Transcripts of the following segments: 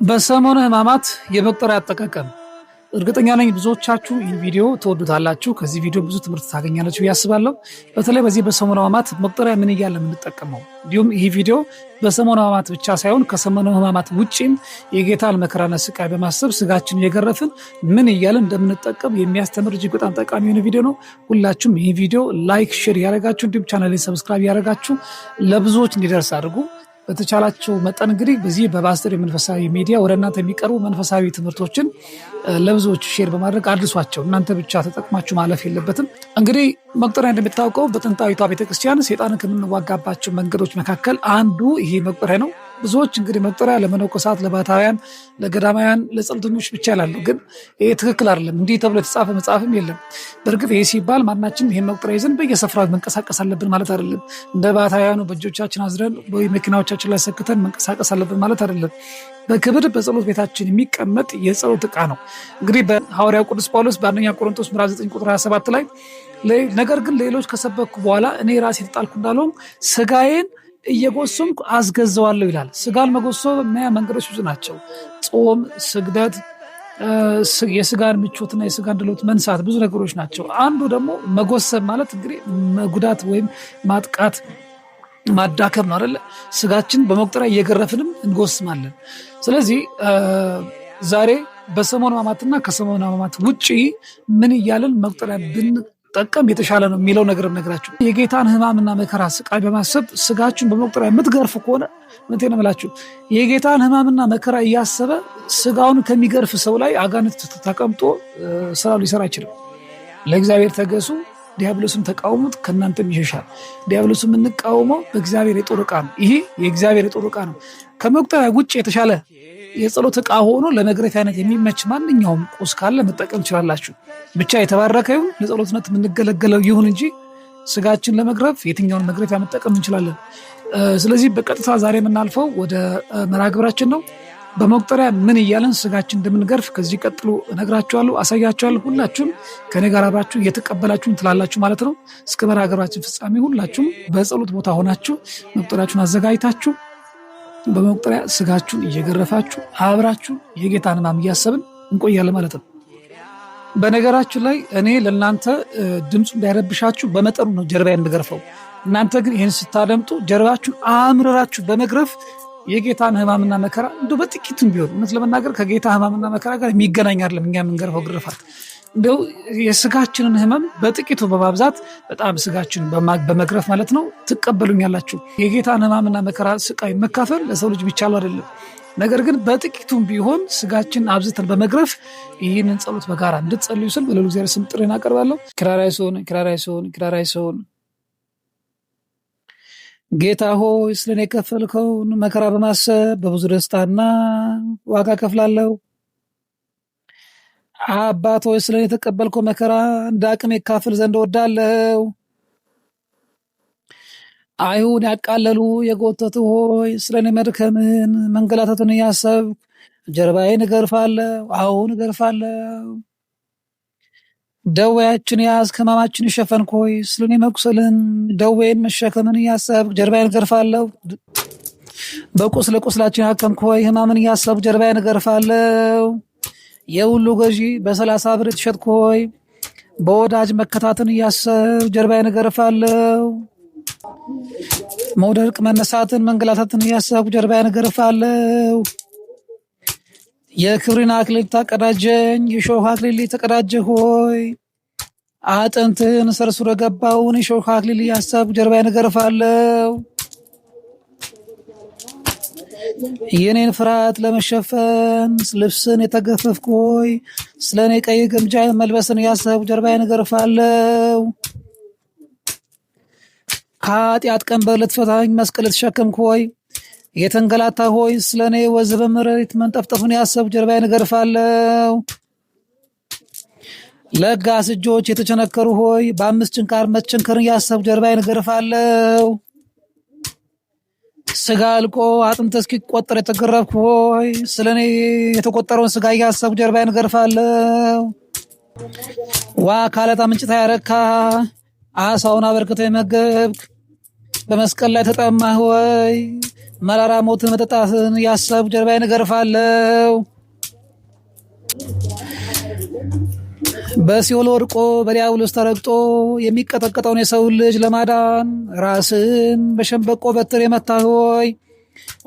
በሰሞነ ሕማማት የመቁጠሪያ አጠቃቀም እርግጠኛ ነኝ ብዙዎቻችሁ ይህ ቪዲዮ ትወዱታላችሁ። ከዚህ ቪዲዮ ብዙ ትምህርት ታገኛላችሁ ብዬ አስባለሁ። በተለይ በዚህ በሰሞነ ሕማማት መቁጠሪያ ምን እያለ የምንጠቀመው፣ እንዲሁም ይህ ቪዲዮ በሰሞነ ሕማማት ብቻ ሳይሆን ከሰሞነ ሕማማት ውጪም የጌታን መከራና ስቃይ በማሰብ ስጋችን እየገረፍን ምን እያለን እንደምንጠቀም የሚያስተምር እጅግ በጣም ጠቃሚ የሆነ ቪዲዮ ነው። ሁላችሁም ይህ ቪዲዮ ላይክ፣ ሼር ያደረጋችሁ እንዲሁም ቻናሌን ሰብስክራይብ ያደረጋችሁ ለብዙዎች እንዲደርስ አድርጉ። በተቻላቸው መጠን እንግዲህ በዚህ በባስተር የመንፈሳዊ ሚዲያ ወደ እናንተ የሚቀርቡ መንፈሳዊ ትምህርቶችን ለብዙዎች ሼር በማድረግ አድርሷቸው። እናንተ ብቻ ተጠቅማችሁ ማለፍ የለበትም። እንግዲህ መቁጠሪያ እንደሚታወቀው በጥንታዊቷ ቤተክርስቲያን ሰይጣንን ከምንዋጋባቸው መንገዶች መካከል አንዱ ይሄ መቁጠሪያ ነው። ብዙዎች እንግዲህ መቁጠሪያ ለመነኮሳት፣ ለባህታውያን፣ ለገዳማውያን፣ ለጸሎተኞች ብቻ ይላሉ። ግን ይሄ ትክክል አይደለም። እንዲህ ተብሎ የተጻፈ መጽሐፍም የለም። በእርግጥ ይሄ ሲባል ማናችንም ይሄን መቁጠሪያ ይዘን በየስፍራው መንቀሳቀስ አለብን ማለት አይደለም። እንደ ባህታውያኑ በእጆቻችን አዝረን ወይ መኪናዎቻችን ላይ ሰክተን መንቀሳቀስ አለብን ማለት አይደለም። በክብር በጸሎት ቤታችን የሚቀመጥ የጸሎት ዕቃ ነው። እንግዲህ በሐዋርያው ቅዱስ ጳውሎስ በአንደኛ ቆሮንቶስ ምዕራፍ 9 ቁጥር 27 ላይ ነገር ግን ሌሎች ከሰበኩ በኋላ እኔ ራሴ ተጣልኩ እንዳልሆን ስጋዬን እየጎሰምኩ አስገዘዋለሁ ይላል። ስጋን መጎሰም መንገዶች ብዙ ናቸው። ጾም፣ ስግደት፣ የስጋን ምቾትና የስጋን ድሎት መንሳት ብዙ ነገሮች ናቸው። አንዱ ደግሞ መጎሰም ማለት እንግዲህ መጉዳት ወይም ማጥቃት ማዳከም ነው አይደለ? ስጋችን በመቁጠሪያ እየገረፍንም እንጎስማለን። ስለዚህ ዛሬ በሰሞነ ሕማማትና ከሰሞነ ሕማማት ውጪ ምን እያለን መቁጠሪያ ብንጠቀም የተሻለ ነው የሚለው ነገር ነግራችሁ። የጌታን ሕማምና መከራ ስቃይ በማሰብ ስጋችሁን በመቁጠሪያ የምትገርፉ ከሆነ እውነቴን ነው የምላችሁ የጌታን ሕማምና መከራ እያሰበ ስጋውን ከሚገርፍ ሰው ላይ አጋንንት ተቀምጦ ስራ ሊሰራ አይችልም። ለእግዚአብሔር ተገሱ፣ ዲያብሎስን ተቃውሙት ከእናንተም ይሸሻል። ዲያብሎስን የምንቃወመው በእግዚአብሔር የጦር ዕቃ ነው። ይሄ የእግዚአብሔር የጦር ዕቃ ነው። ከመቁጠሪያ ውጭ የተሻለ የጸሎት ዕቃ ሆኖ ለመግረፊያነት የሚመች ማንኛውም ቁስ ካለ መጠቀም ትችላላችሁ። ብቻ የተባረከ ይሁን፣ ለጸሎትነት የምንገለገለው ይሁን እንጂ ስጋችን ለመግረፍ የትኛውን መግረፊያ መጠቀም እንችላለን። ስለዚህ በቀጥታ ዛሬ የምናልፈው ወደ መርሃ ግብራችን ነው። በመቁጠሪያ ምን እያለን ስጋችን እንደምንገርፍ ከዚህ ቀጥሎ እነግራችኋለሁ፣ አሳያችኋለሁ። ሁላችሁም ከኔ ጋር አብራችሁ እየተቀበላችሁን ትላላችሁ ማለት ነው። እስከ መርሃ ግብራችን ፍጻሜ ሁላችሁም በጸሎት ቦታ ሆናችሁ መቁጠሪያችሁን አዘጋጅታችሁ በመቁጠሪያ ስጋችሁን እየገረፋችሁ አብራችሁ የጌታን ሕማም እያሰብን እንቆያለን ማለት ነው። በነገራችሁ ላይ እኔ ለእናንተ ድምፁ እንዳይረብሻችሁ በመጠኑ ነው ጀርባዬን የምገርፈው። እናንተ ግን ይህን ስታደምጡ ጀርባችሁን አምርራችሁ በመግረፍ የጌታን ሕማምና መከራ እንደው በጥቂቱም ቢሆን እውነት ለመናገር ከጌታ ሕማምና መከራ ጋር የሚገናኝ አይደለም። እኛ የምንገርፈው ግርፋት እንደው የስጋችንን ሕመም በጥቂቱ በማብዛት በጣም ስጋችን በመግረፍ ማለት ነው ትቀበሉኛላችሁ። የጌታን ሕማምና መከራ ስቃይ መካፈል ለሰው ልጅ ቢቻሉ አይደለም። ነገር ግን በጥቂቱም ቢሆን ስጋችን አብዝተን በመግረፍ ይህንን ጸሎት በጋራ እንድትጸልዩ ስል በልዑል እግዚአብሔር ስም ጥሬን አቀርባለሁ። ክራራይ ሲሆን ክራራይ ሲሆን ክራራይ ሲሆን ጌታ ሆይ ስለኔ የከፈልከውን መከራ በማሰብ በብዙ ደስታና ዋጋ ከፍላለሁ። አባት ሆይ ስለኔ የተቀበልከው መከራ እንደ አቅም የካፍል ዘንድ እወዳለሁ። አይሁን ያቃለሉ የጎተቱ ሆይ ስለኔ መድከምን መንገላታትን እያሰብኩ ጀርባዬን እገርፋለሁ። አሁን እገርፋለሁ። ደዌያችን ያዝክ ሕማማችን የሸፈንክ ሆይ ስለኔ መቁሰልን ደዌን መሸከምን እያሰብኩ ጀርባዬን እገርፋለሁ። በቁስለ ቁስላችን ያከምክ ሆይ ሕማምን እያሰብኩ ጀርባዬን እገርፋለሁ። የሁሉ ገዢ በ30 ብር የተሸጥክ ሆይ በወዳጅ መከታትን እያሰብኩ ጀርባዬን እገርፋለሁ። መውደቅ መነሳትን መንገላታትን እያሰብኩ ጀርባዬን እገርፋለሁ። የክብርን አክሊል ታቀዳጀኝ የሾህ አክሊል ተቀዳጀ ሆይ አጥንትን ሰርስሮ ገባውን የሾህ አክሊል እያሰብኩ ጀርባዬን እገርፋለሁ። የኔን ፍርሃት ለመሸፈን ልብስን የተገፈፍክ ሆይ ስለኔ ቀይ ግምጃ መልበስን እያሰብኩ ጀርባዬን እገርፋለሁ። ከኃጢአት ቀንበር ልትፈታኝ መስቀል ልትሸከምክ ሆይ የተንገላታ ሆይ ስለኔ ወዝ በመሬት መንጠፍጠፉን ያሰብኩ ጀርባዬን እገርፋለሁ። ለጋስ እጆች የተቸነከሩ ሆይ በ5 ጭንካር መቸንከርን ያሰብኩ ጀርባዬን እገርፋለሁ። ስጋ አልቆ አጥንት እስኪቆጠር የተገረፍክ ሆይ ስለኔ የተቆጠረውን ስጋ እያሰብኩ ጀርባዬን እገርፋለሁ። ዋ ካለታ ምንጭታ ያረካ አሳውን አበርክተህ የመገብክ በመስቀል ላይ ተጠማህ ሆይ መራራ ሞትን መጠጣትን ያሰብኩ ጀርባዬን እገርፋለሁ። በሲኦል ወድቆ በዲያብሎስ ተረግጦ የሚቀጠቀጠውን የሰው ልጅ ለማዳን ራስን በሸንበቆ በትር የመታህ ሆይ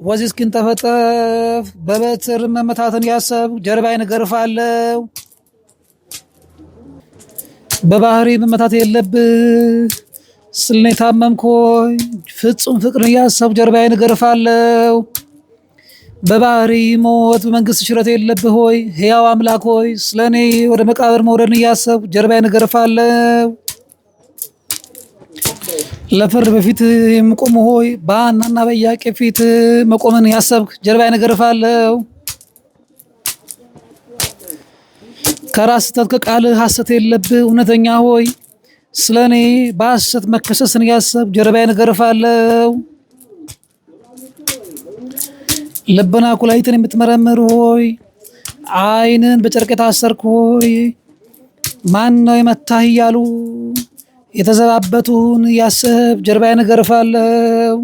ወዚህ እስኪንጠፈጠፍ በበትር መመታትን ያሰብኩ ጀርባዬን እገርፋለሁ። በባህሪ መመታት የለብህ ስለኔ ታመምክ ሆይ ፍጹም ፍቅርን ያሰብኩ ጀርባዬን እገርፋለሁ። በባህሪ ሞት በመንግስት ሽረት የለብህ ሆይ ሕያው አምላክ ሆይ ስለኔ ወደ መቃብር መውረድን እያሰብኩ ጀርባዬን እገርፋለሁ። ለፍርድ በፊት የምቆም ሆይ በሐናና በኢያቄም ፊት መቆምን ያሰብክ ጀርባዬን እገርፋለሁ። ከራስ ስተት ከቃልህ ሐሰት የለብህ እውነተኛ ሆይ ስለኔ በሐሰት መከሰስን ያሰብኩ ጀርባዬን እገርፋለሁ። ልብና ኩላሊትን የምትመረምር ሆይ ዓይንን በጨርቅ የታሰርክ ሆይ ማን ነው የመታህ እያሉ የተዘባበቱን ያሰብኩ ጀርባዬን እገርፋለሁ።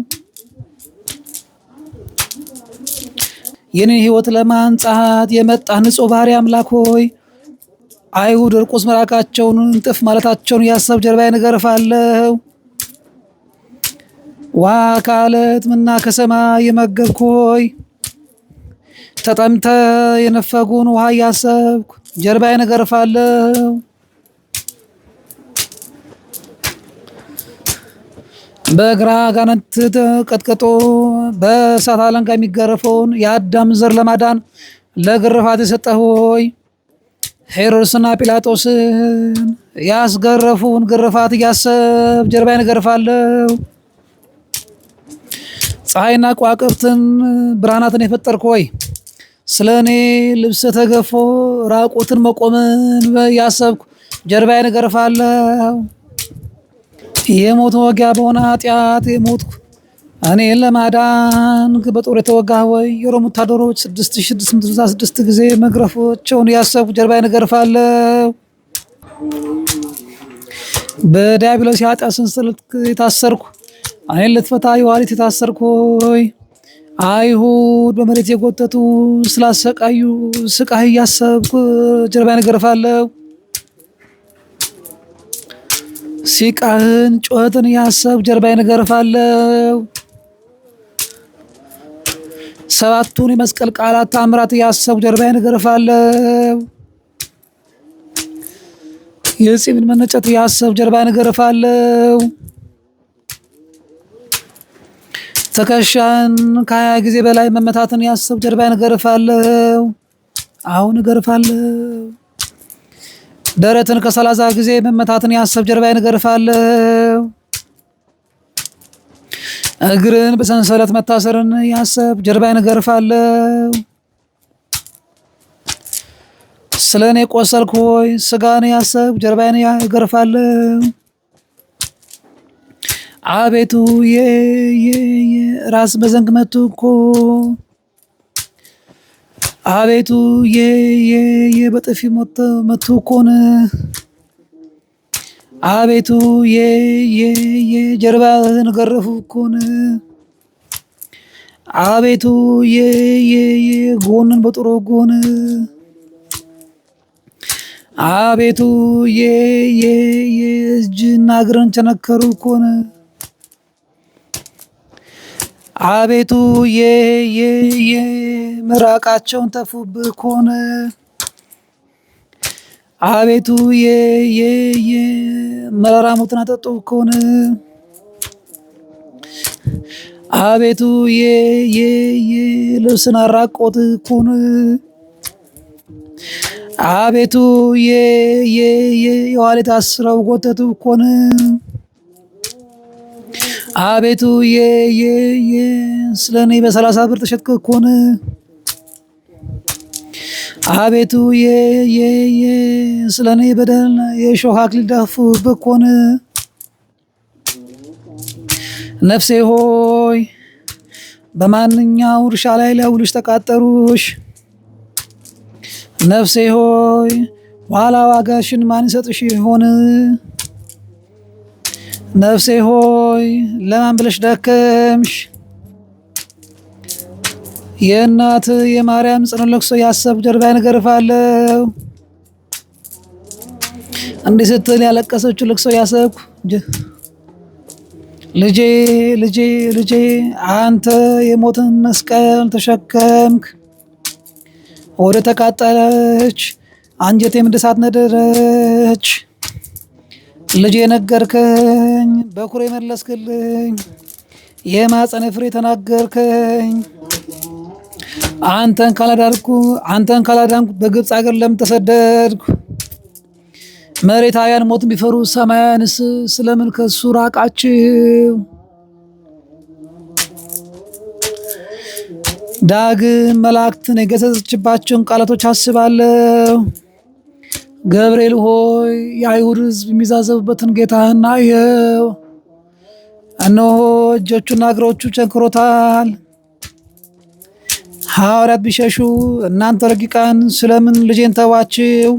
የኔ ሕይወት ለማንጻት የመጣህ ንጹሕ ባህሪ አምላክ ሆይ አይሁድ እርኩስ ምራቃቸውን እንጥፍ ማለታቸውን ያሰብኩ ጀርባዬን እገርፋለሁ። ውሃ ከዓለት መና ከሰማይ የመገብክ ሆይ ተጠምተ የነፈጉን ውሃ እያሰብኩ ጀርባዬን እገርፋለሁ። በግራ አጋንንት ተቀጥቅጦ በእሳት አለንጋ የሚገረፈውን የአዳም ዘር ለማዳን ለግርፋት የሰጠህ ሆይ ሄሮድስና ጲላጦስን ያስገረፉን ግርፋት እያሰብኩ ጀርባዬን እገርፋለሁ። ፀሐይና ከዋክብትን ብርሃናትን የፈጠርክ ሆይ ስለኔ ልብስ ተገፎ ራቁትን መቆምን ያሰብኩ ጀርባዬን እገርፋለሁ። የሞት ወጊያ በሆነ ኃጢአት የሞትኩ እኔን ለማዳን በጦር የተወጋ ሆይ የሮም ወታደሮች 6666 ጊዜ መግረፋቸውን ያሰብኩ ጀርባዬን እገርፋለሁ። በዲያብሎስ የኃጢአት ሰንሰለት የታሰርኩ እኔን ልትፈታ የኋሊት የታሰርኩ ሆይ አይሁድ በመሬት የጎተቱ ስላሰቃዩ ስቃይ እያሰብኩ ጀርባዬን እገርፋለሁ። ሲቃህን ጩኸትን እያሰብኩ ጀርባዬን እገርፋለሁ። ሰባቱን የመስቀል ቃላት ተአምራት እያሰብኩ ጀርባዬን እገርፋለሁ። የፂምን መነጨት እያሰብኩ ጀርባዬን እገርፋለሁ። ትከሻን ከ20 ጊዜ በላይ መመታትን ያሰብኩ ጀርባዬን እገርፋለሁ። አሁን እገርፋለሁ። ደረትን ከ30 ጊዜ መመታትን ያሰብኩ ጀርባዬን እገርፋለሁ። እግርን በሰንሰለት መታሰርን ያሰብኩ ጀርባዬን እገርፋለሁ። ስለኔ ቆሰልክ ሆይ ስጋን ያሰብኩ ጀርባዬን እገርፋለሁ። አቤቱ ራስ በዘንግ መቱ እኮ አቤቱ በጥፊ መቱ እኮን አቤቱ ጀርባህን ገረፉ እኮን አቤቱ ጎንን በጥሩ ጎን አቤቱ እጅና እግርን ቸነከሩ እኮን አቤቱ ምራቃቸውን ተፉብህ እኮን አቤቱ መራራ ሞትን አጠጡ እኮን አቤቱ ልብስን አራቆት እኮን አቤቱ የኋሊት አስረው ጎተቱ እኮን አቤቱ ስለኔ በ30 ብር ተሸጥክ እኮን አቤቱ ስለኔ በደል የእሾህ አክሊል ደፉብህ እኮን ነፍሴ ሆይ በማንኛው እርሻ ላይ ሊያውሉሽ ተቃጠሩሽ? ነፍሴ ሆይ ኋላ ዋጋሽን ማን ይሰጥሽ ይሆን? ነፍሴ ሆይ ለማን ብለሽ ደከምሽ? የእናት የማርያም ጽኑ ለቅሶ ያሰብኩ ጀርባዬን እገርፋለሁ። እንዲህ ስትል ያለቀሰችው ለቅሶ ያሰብኩ ልጄ ልጄ ልጄ አንተ የሞትን መስቀል ተሸከምክ፣ ወደ ተቃጠለች አንጀቴም እንደ እሳት ነደረች። ልጄ ነገርከኝ፣ በኩሬ መለስክልኝ፣ የማፀነ ፍሬ ተናገርከኝ። አንተን ካላዳንኩ በግብፅ ሀገር ለምን ተሰደድኩ? መሬታውያን ሞትን ቢፈሩ ሰማያንስ ስለምን ከሱ ራቃችሁ? ዳግም መላእክትን የገሰጸችባቸውን ቃላቶች አስባለሁ። ገብርኤል ሆይ የአይሁድ ሕዝብ የሚዛዘቡበትን ጌታህን አየው። እነሆ እጆቹና እግሮቹ ቸንክሮታል። ሐዋርያት ቢሸሹ እናንተ ረቂቃን ስለምን ልጄን ተዋችው?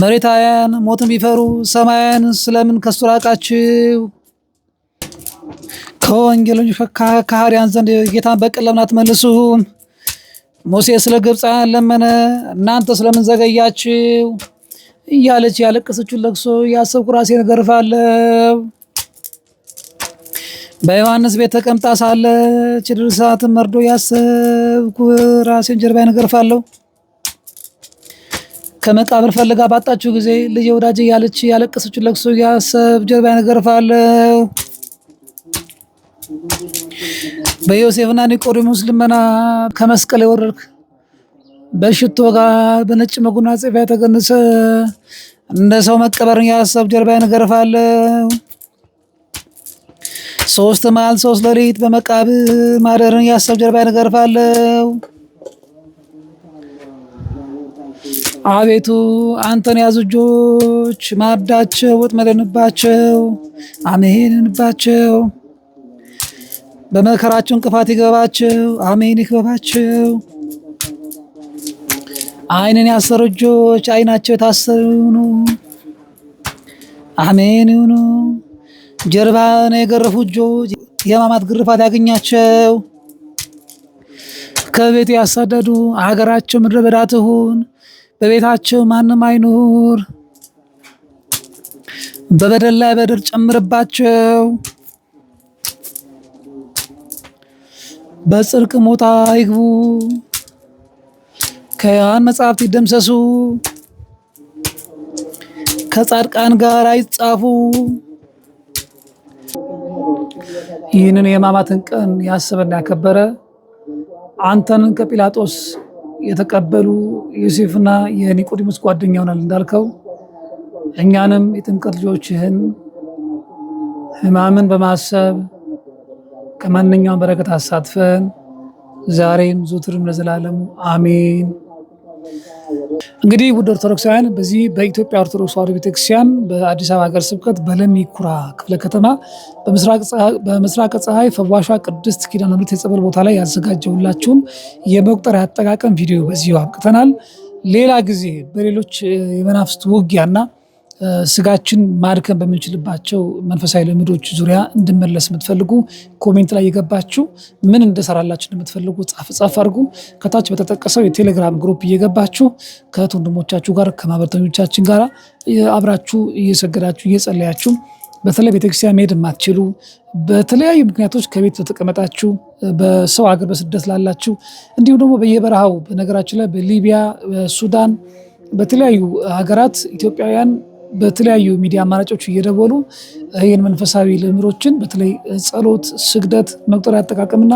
መሬታውያን ሞትን ቢፈሩ ሰማያን ስለምን ከሱ ራቃችሁ? ከወንጌለኞች ከሃዲያን ዘንድ ጌታን በቀል ለምን አትመልሱም? ሙሴ ስለ ግብፃውያን ለመነ፣ እናንተ ስለምን ዘገያችሁ? እያለች ያለቀሰችውን ለቅሶ ያሰብኩ ራሴን እገርፋለሁ። በዮሐንስ ቤት ተቀምጣ ሳለች ድርሳትን መርዶ ያሰብኩ ራሴን ጀርባዬን እገርፋለሁ። ከመቃብር ፈልጋ ባጣችሁ ጊዜ ልጄ ወዳጄ እያለች ያለቀሰችውን ለቅሶ ያሰብኩ ጀርባዬን እገርፋለሁ። በዮሴፍና ኒቆዲሞስ ልመና ከመስቀል የወረድክ በሽቶ ጋር በነጭ መጎናጸፊያ የተገነዘ እንደ ሰው መቀበርን ያሰብኩ ጀርባዬን እገርፋለሁ። 3 መዓልት 3 ሌሊት በመቃብር ማደርን ያሰብኩ ጀርባዬን እገርፋለሁ። አቤቱ አንተን ያዙ እጆች ማዕዳቸው ወጥመድ ይሁንባቸው፣ አሜን ይሁንባቸው። በመከራቸው እንቅፋት ይገባቸው፣ አሜን ይክበባቸው። ዓይንን ያሰሩ እጆች ዓይናቸው የታሰሩ ይሁኑ፣ አሜን ይሁኑ። ጀርባን የገረፉ እጆች የሕማማት ግርፋት ያገኛቸው። ከቤት ያሳደዱ አገራቸው ምድረ በዳ ትሁን፣ በቤታቸው ማንም አይኑር። በበደል ላይ በደል ጨምርባቸው፣ በጽድቅ ሞት አይግቡ። ከሕያዋን መጻሕፍት ይደምሰሱ፣ ከጻድቃን ጋር አይጻፉ። ይህንን የሕማማትን ቀን ያሰበና ያከበረ አንተን ከጲላጦስ የተቀበሉ ዮሴፍና የኒቆዲሞስ ጓደኛ ይሆናል እንዳልከው እኛንም የጥምቀት ልጆችህን ሕማምን በማሰብ ከማንኛውም በረከት አሳትፈን ዛሬም ዘወትርም ለዘላለሙ አሜን። እንግዲህ ውድ ኦርቶዶክሳውያን በዚህ በኢትዮጵያ ኦርቶዶክስ ተዋሕዶ ቤተክርስቲያን በአዲስ አበባ ሀገረ ስብከት በለሚ ኩራ ክፍለ ከተማ በምስራቀ ፀሐይ ፈዋሿ ቅድስት ኪዳነ ምሕረት የጸበል ቦታ ላይ ያዘጋጀሁላችሁን የመቁጠሪያ አጠቃቀም ቪዲዮ በዚሁ አብቅተናል። ሌላ ጊዜ በሌሎች የመናፍስት ውጊያና ስጋችን ማድከም በምንችልባቸው መንፈሳዊ ልምዶች ዙሪያ እንድመለስ የምትፈልጉ ኮሜንት ላይ የገባችሁ ምን እንደሰራላችሁ እንደምትፈልጉ ጻፍ አድርጉ። ከታች በተጠቀሰው የቴሌግራም ግሩፕ እየገባችሁ ከእህት ወንድሞቻችሁ ጋር ከማህበረተኞቻችን ጋር አብራችሁ እየሰገዳችሁ እየጸለያችሁ በተለይ ቤተክርስቲያን መሄድ የማትችሉ በተለያዩ ምክንያቶች ከቤት በተቀመጣችሁ በሰው ሀገር በስደት ላላችሁ እንዲሁም ደግሞ በየበረሃው በነገራችን ላይ በሊቢያ በሱዳን በተለያዩ ሀገራት ኢትዮጵያውያን በተለያዩ ሚዲያ አማራጮች እየደወሉ ይህን መንፈሳዊ ልምዶችን በተለይ ጸሎት፣ ስግደት፣ መቁጠሪያ አጠቃቀምና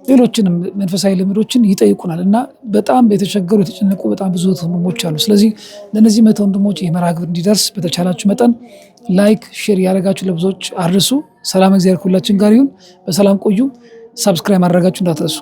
ሌሎችንም መንፈሳዊ ልምዶችን ይጠይቁናል እና በጣም የተቸገሩ የተጨነቁ በጣም ብዙ ወንድሞች አሉ። ስለዚህ ለእነዚህ መቶ ወንድሞች ይህ መርሃ ግብር እንዲደርስ በተቻላችሁ መጠን ላይክ፣ ሼር ያደረጋችሁ ለብዙዎች አድርሱ። ሰላም እግዚአብሔር ሁላችን ጋር ይሁን። በሰላም ቆዩ። ሳብስክራይብ ማድረጋችሁ እንዳትረሱ።